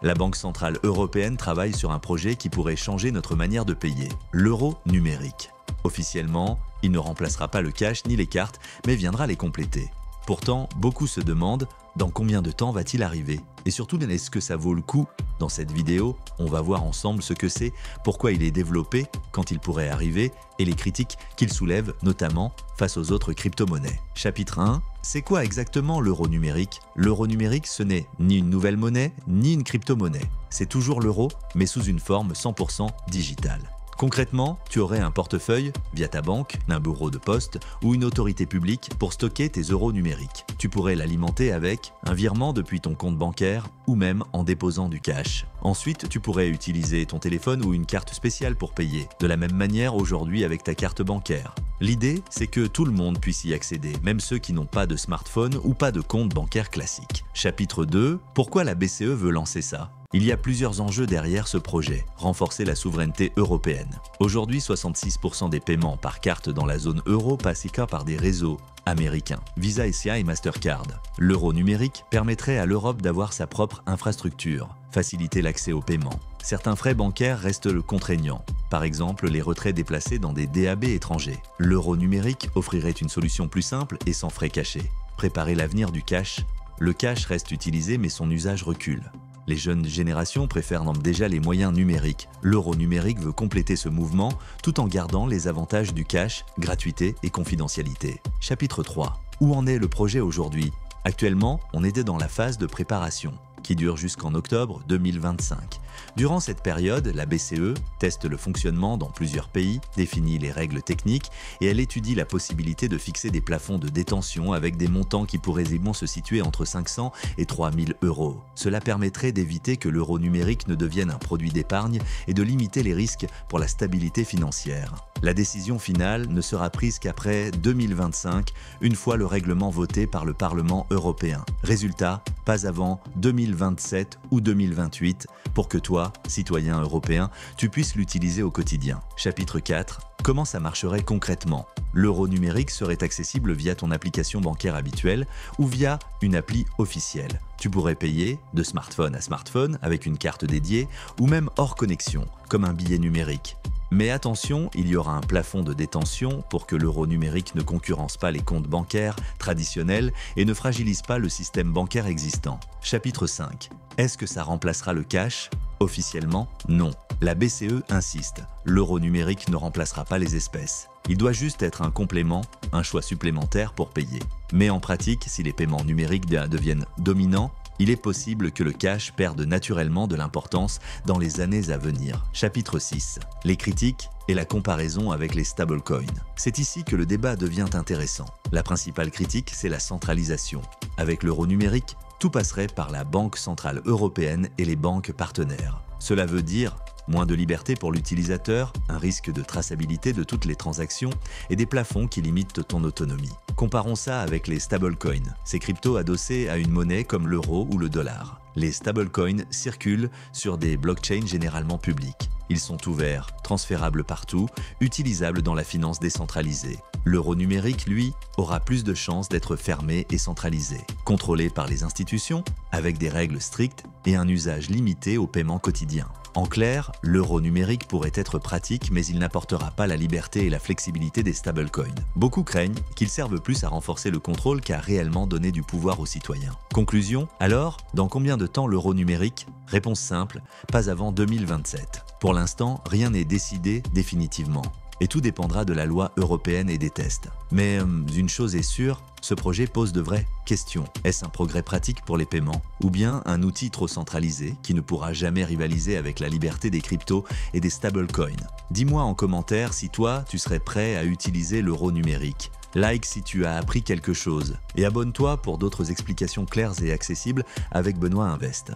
La Banque centrale européenne travaille sur un projet qui pourrait changer notre manière de payer, l'euro numérique. Officiellement, il ne remplacera pas le cash ni les cartes, mais viendra les compléter. Pourtant, beaucoup se demandent dans combien de temps va-t-il arriver? Et surtout, est-ce que ça vaut le coup? Dans cette vidéo, on va voir ensemble ce que c'est, pourquoi il est développé, quand il pourrait arriver, et les critiques qu'il soulève, notamment face aux autres crypto-monnaies. Chapitre 1. C'est quoi exactement l'euro numérique? L'euro numérique, ce n'est ni une nouvelle monnaie, ni une crypto-monnaie. C'est toujours l'euro, mais sous une forme 100% digitale. Concrètement, tu aurais un portefeuille via ta banque, un bureau de poste ou une autorité publique pour stocker tes euros numériques. Tu pourrais l'alimenter avec un virement depuis ton compte bancaire ou même en déposant du cash. Ensuite, tu pourrais utiliser ton téléphone ou une carte spéciale pour payer, de la même manière aujourd'hui avec ta carte bancaire. L'idée, c'est que tout le monde puisse y accéder, même ceux qui n'ont pas de smartphone ou pas de compte bancaire classique. Chapitre 2. Pourquoi la BCE veut lancer ça? Il y a plusieurs enjeux derrière ce projet, renforcer la souveraineté européenne. Aujourd'hui, 66% des paiements par carte dans la zone euro passent par des réseaux américains, Visa, SCA et Mastercard. L'euro numérique permettrait à l'Europe d'avoir sa propre infrastructure, faciliter l'accès aux paiements. Certains frais bancaires restent contraignants, par exemple les retraits déplacés dans des DAB étrangers. L'euro numérique offrirait une solution plus simple et sans frais cachés. Préparer l'avenir du cash. Le cash reste utilisé mais son usage recule. Les jeunes générations préfèrent déjà les moyens numériques. L'euro numérique veut compléter ce mouvement tout en gardant les avantages du cash, gratuité et confidentialité. Chapitre 3. Où en est le projet aujourd'hui? Actuellement, on était dans la phase de préparation, qui dure jusqu'en octobre 2025. Durant cette période, la BCE teste le fonctionnement dans plusieurs pays, définit les règles techniques et elle étudie la possibilité de fixer des plafonds de détention avec des montants qui pourraient aisément se situer entre 500 et 3000 euros. Cela permettrait d'éviter que l'euro numérique ne devienne un produit d'épargne et de limiter les risques pour la stabilité financière. La décision finale ne sera prise qu'après 2025, une fois le règlement voté par le Parlement européen. Résultat, pas avant 2027 ou 2028 pour que toi, citoyen européen, tu puisses l'utiliser au quotidien. Chapitre 4. Comment ça marcherait concrètement? L'euro numérique serait accessible via ton application bancaire habituelle ou via une appli officielle. Tu pourrais payer de smartphone à smartphone avec une carte dédiée ou même hors connexion, comme un billet numérique. Mais attention, il y aura un plafond de détention pour que l'euro numérique ne concurrence pas les comptes bancaires traditionnels et ne fragilise pas le système bancaire existant. Chapitre 5. Est-ce que ça remplacera le cash? Officiellement, non. La BCE insiste, l'euro numérique ne remplacera pas les espèces. Il doit juste être un complément, un choix supplémentaire pour payer. Mais en pratique, si les paiements numériques deviennent dominants, il est possible que le cash perde naturellement de l'importance dans les années à venir. Chapitre 6. Les critiques et la comparaison avec les stablecoins. C'est ici que le débat devient intéressant. La principale critique, c'est la centralisation. Avec l'euro numérique, tout passerait par la Banque centrale européenne et les banques partenaires. Cela veut dire moins de liberté pour l'utilisateur, un risque de traçabilité de toutes les transactions et des plafonds qui limitent ton autonomie. Comparons ça avec les stablecoins, ces cryptos adossés à une monnaie comme l'euro ou le dollar. Les stablecoins circulent sur des blockchains généralement publiques. Ils sont ouverts, transférables partout, utilisables dans la finance décentralisée. L'euro numérique, lui, aura plus de chances d'être fermé et centralisé, contrôlé par les institutions, avec des règles strictes et un usage limité au paiement quotidien. En clair, l'euro numérique pourrait être pratique, mais il n'apportera pas la liberté et la flexibilité des stablecoins. Beaucoup craignent qu'il serve plus à renforcer le contrôle qu'à réellement donner du pouvoir aux citoyens. Conclusion, alors, dans combien de temps l'euro numérique? Réponse simple, pas avant 2027. Pour l'instant, rien n'est décidé définitivement. Et tout dépendra de la loi européenne et des tests. Mais une chose est sûre, ce projet pose de vraies questions. Est-ce un progrès pratique pour les paiements? Ou bien un outil trop centralisé qui ne pourra jamais rivaliser avec la liberté des cryptos et des stablecoins? Dis-moi en commentaire si toi, tu serais prêt à utiliser l'euro numérique. Like si tu as appris quelque chose. Et abonne-toi pour d'autres explications claires et accessibles avec Benoît Invest.